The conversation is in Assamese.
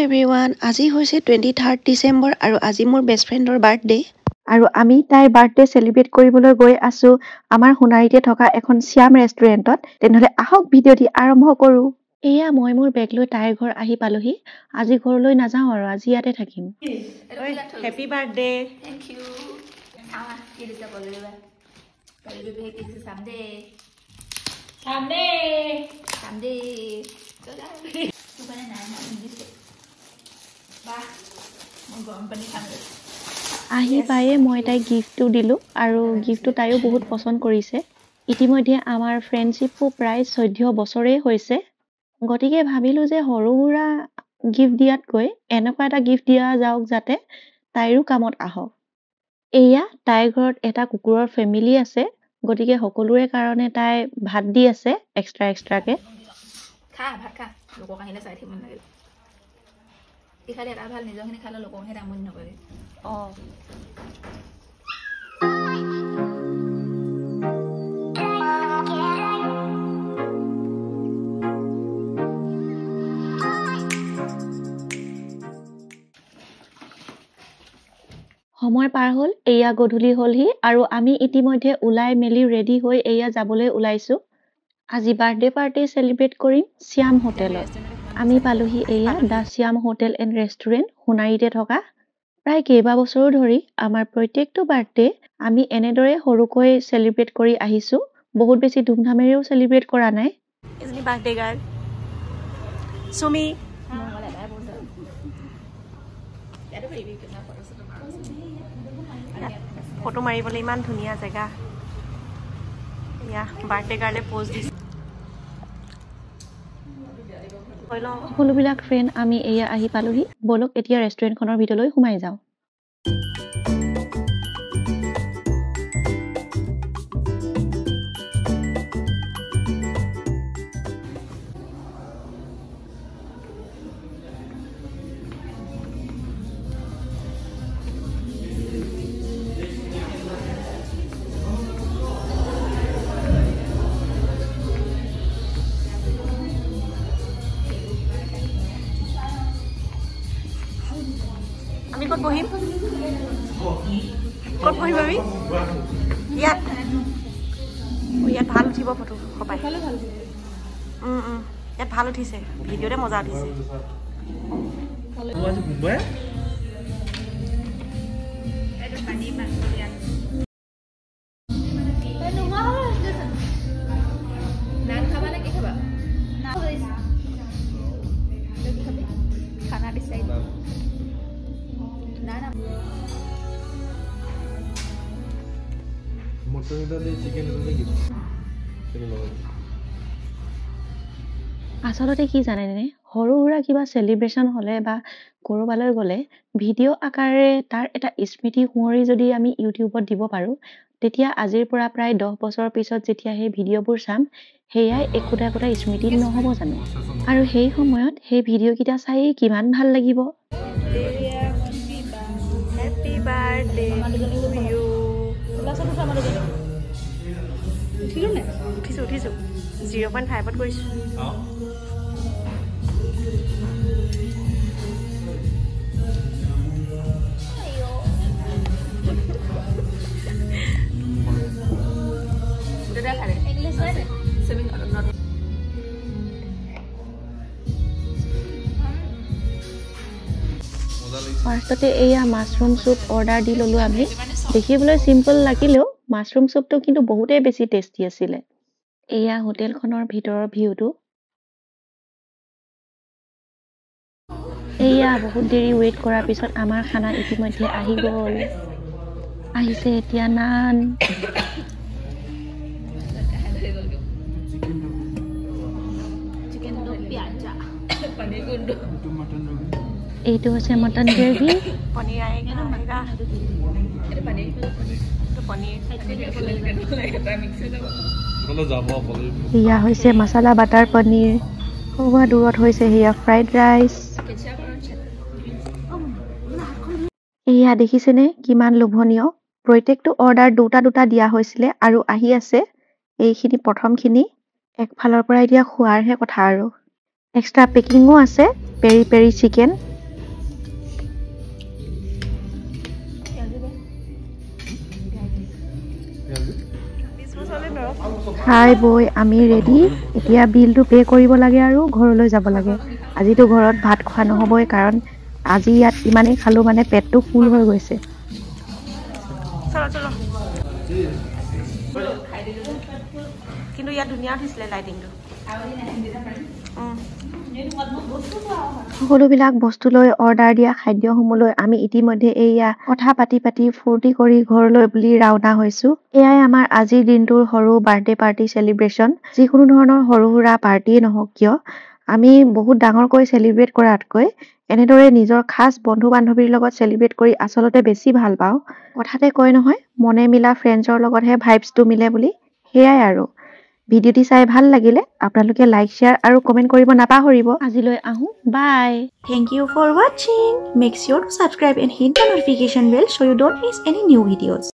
এভৰিৱান, আজি হৈছে 23 ডিচেম্বৰ আৰু আজি মোৰ বেষ্ট ফ্ৰেণ্ডৰ বাৰ্থডে আৰু আমি তাইৰ বাৰ্থডে চেলিব্ৰেট কৰিবলৈ গৈ আছো আমাৰ সোণাৰীতে থকা এখন শ্যাম ৰেষ্টুৰেণ্টত। তেনেহ'লে আহক ভিডিঅ'টি আৰম্ভ কৰো। এয়া মই মোৰ বেগ লৈ তাইৰ ঘৰ আহি পালোহি। আজি ঘৰলৈ নাযাওঁ আৰু আজি ইয়াতে থাকিম। Happy birthday. Thank you. It is a Bolivia. Bolivia is someday. Someday. Go down. Tu kan nak English. Bah. Mau company kamera. আহি পায়ে মই তাই গিফ্টটো দিলো আৰু গিফ্টটো তাইও বহুত পছন্দ কৰিছে। ইতিমধ্যে আমাৰ ফ্ৰেণ্ডশ্বিপো প্ৰায় 14 বছৰেই হৈছে। গতিকে ভাবিলো যে সৰু সুৰা গিফ্ট দিয়াতকৈ এনেকুৱা এটা গিফ্ট দিয়া যাওক যাতে তাইৰো কামত আহক। এয়া তাইৰ ঘৰত এটা কুকুৰৰ ফেমিলি আছে, গতিকে সকলোৰে কাৰণে তাই ভাত দি আছে এক্সট্ৰাকে। খা ভাত খা, লোকক আহিলে চাই থাকিব নালাগে। ইখালে এটা ভাল নিজৰখিনি খালে লোকক হে আমনি নকৰে। সময় পাৰ হ'ল, এয়া গধূলি হ'লহি আৰু আমি ইতিমধ্যে ওলাই মেলি ৰেডি হৈ এয়া যাবলৈ ওলাইছো। আজি বাৰ্থডে পাৰ্টি চেলিব্ৰেট কৰিম শ্যাম হোটেলত। আমি পালোহি এয়া দা শ্যাম হোটেল এণ্ড ৰেষ্টুৰেণ্ট সোণাৰীতে থকা। প্ৰায় কেইবাবছৰো ধৰি আমাৰ প্ৰত্যেকটো বাৰ্থডে আমি এনেদৰে সৰুকৈ চেলিব্ৰেট কৰি আহিছো। বহুত বেছি ধুমধামেৰেও চেলিব্ৰেট কৰা নাই। এজনী বাৰ্থডে গাৰ্ল সুমি ফটো মাৰিবলৈ ইমান ধুনীয়া জেগা। এয়া বাৰ্থডে গাৰ্লে পোজ দিছে। সকলোবিলাক ফ্ৰেণ্ড আমি এয়া আহি পালোহি। বলক এতিয়া ৰেষ্টুৰেণ্টখনৰ ভিতৰলৈ সোমাই যাওঁ। আমি ক'ত বহিম? ক'ত বহিম আমি? ইয়াত ভাল উঠিব ফটো সবাই। ইয়াত ভাল উঠিছে, ভিডিঅ'তে মজা উঠিছে। खाना डिसाइड ना मटन दे चिकन दे কি আচলতে কি জানেনে, সৰু সুৰা কিবা চেলিব্ৰেশ্যন হ'লে বা ক'ৰবালৈ গ'লে ভিডিঅ' আকাৰে তাৰ এটা স্মৃতি সোঁৱৰি যদি আমি ইউটিউবত দিব পাৰোঁ, তেতিয়া আজিৰ পৰা প্ৰায় 10 বছৰ পিছত যেতিয়া সেই ভিডিঅ'বোৰ চাম, সেয়াই একোটা স্মৃতি নহ'ব জানো? আৰু সেই সময়ত সেই ভিডিঅ'কেইটা চাই কিমান ভাল লাগিব। Happy birthday to you. উঠিছো 0.5ত কৰিছো। ফাৰ্ষ্টতে এয়া মাছৰুম চুপ অৰ্ডাৰ দি ল'লো আমি। দেখিবলৈ চিম্পল লাগিলেও মাছৰুম চুপটো কিন্তু বহুতেই বেছি টেষ্টি আছিলে। এয়া হোটেলখনৰ ভিতৰৰ ভিউটো। এয়া বহুত দেৰি ৱেইট কৰাৰ পিছত আমাৰ খানা ইতিমধ্যে আহি গ'ল। আহিছে এতিয়া নান। এইটো হৈছে মটন গ্ৰেভি। পনীৰ এয়া হৈছে মছলা বাটাৰ পনীৰ। খুব দূৰত হৈছে সেয়া ফ্ৰাইড ৰাইচ। এয়া দেখিছেনে কিমান লোভনীয়। প্ৰত্যেকটো অৰ্ডাৰ দুটা দিয়া হৈছিলে আৰু আহি আছে এইখিনি প্ৰথমখিনি। একফালৰ পৰা এতিয়া খোৱাৰহে কথা আৰু। এক্সট্ৰা পেকিঙো আছে পেৰি পেৰি চিকেন। খাই বৈ আমি ৰেডি এতিয়া বিলটো পে' কৰিব লাগে আৰু ঘৰলৈ যাব লাগে আজিতো ঘৰত ভাত খোৱা নহ'বই কাৰণ আজি ইয়াত ইমানেই খালোঁ মানে পেটটো ফুল হৈ গৈছে চলো চলো কিন্তু ইয়াত ধুনীয়া উঠিছিলে লাইটিংটো সকলোবিলাক বস্তু লৈ অৰ্ডাৰ দিয়া খাদ্যসমূহলৈ আমি ইতিমধ্যে এয়া কথা পাতি ফূৰ্তি কৰি ঘৰলৈ বুলি ৰাওনা হৈছো এয়াই আমাৰ আজিৰ দিনটোৰ সৰু বাৰ্থডে পাৰ্টি চেলিব্ৰেশ্যন যিকোনো ধৰণৰ সৰু সুৰা পাৰ্টিয়ে নহওক কিয় আমি বহুত ডাঙৰকৈ চেলিব্ৰেট কৰাতকৈ এনেদৰে নিজৰ খাস বন্ধু বান্ধৱীৰ লগত চেলিব্ৰেট কৰি আচলতে বেছি ভাল পাওঁ কথাতে কয় নহয় মনে মিলা ফ্ৰেণ্ডছৰ লগতহে ভাইবছটো মিলে বুলি সেয়াই আৰু ভিডিঅ'টি চাই ভাল লাগিলে আপোনালোকে লাইক শ্বেয়াৰ আৰু কমেন্ট কৰিব নাপাহৰিব আজিলৈ আহো বাই Thank you for watching. Make sure to subscribe and hit the notification bell so you don't miss any new videos.